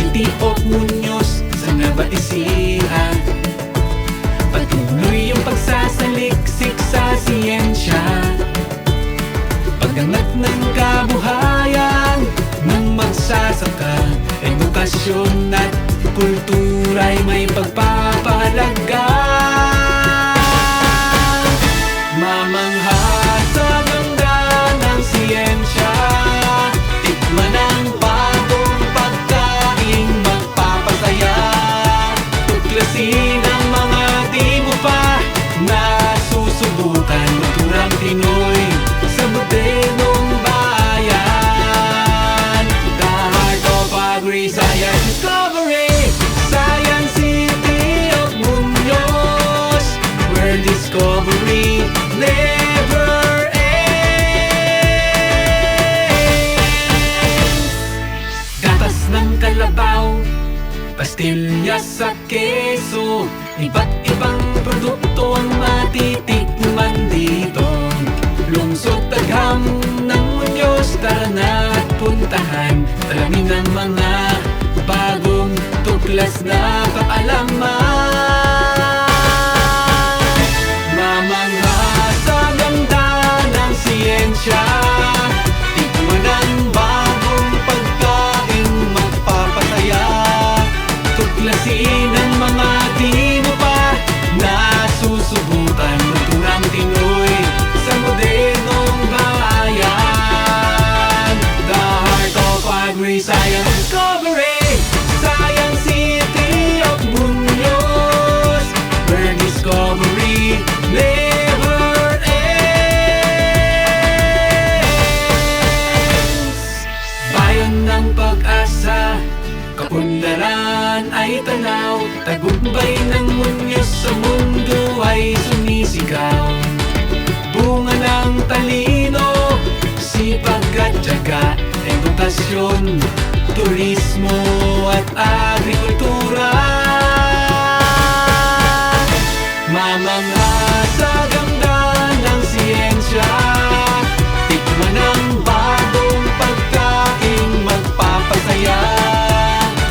City of Muñoz sa Nueva Ecija. Patuloy ang pagsasaliksik sa siyensya, paggangat ng kabuhayan ng magsasaka, edukasyon at kultura'y may pagpapahalaga. Mamangha sa ganda ng siyensya, tikman ang bagong pagkaing magpapasaya, tuklasin ang mga di mo pa nasusubukan, kulturang Pinoy sa modernong bayan. The heart of Agri-Science Discovery, Science City of Muñoz, where discovery never ends. Gatas ng kalabaw, pastilya sa keso, iba't ibang produkto ang matitikman dito. Lungsod Tagham ng Muñoz, tara na't puntahan, alamin ang mga bagong tuklas na kaalaman. Mamangha sa ganda ng siyensya, tikman ang bagong pagkaing magpapasaya, tuklasin ang mga di mo pa nasusubukan, kulturang Pinoy sa modernong bayan. The heart of Agri-Science Discovery, Science City of Muñoz, where discovery never ends. Bayan ng pag-asa, kapunlaran ay tanaw, tagumpay ng Muñoz sa mundo ay sumisigaw. Bunga ng talino, sipag at tiyaga, edukasyon, turismo at agrikultura. Mamangha sa ganda ng siyensya, tikman ang bagong pagkaing magpapasaya,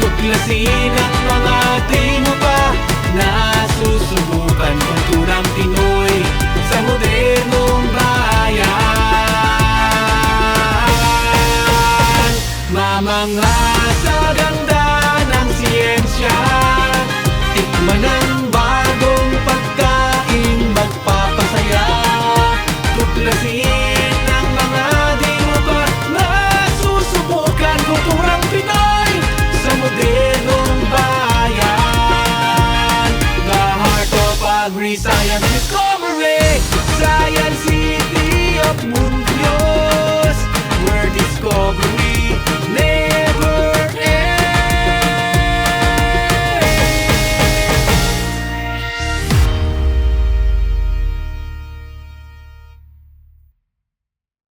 tuklasin ang mga di mo pa nasusubukan, kulturang Pinoy sa modernong bayan. Mamangha sa ganda ng siyensya, tikman ang bagong pagkaing magpapasaya, tuklasin ang mga di mo pa nasusubukan, kulturang Pinoy sa modernong bayan. The heart of Agri-Science Discovery, Science City of Muñoz, where discovery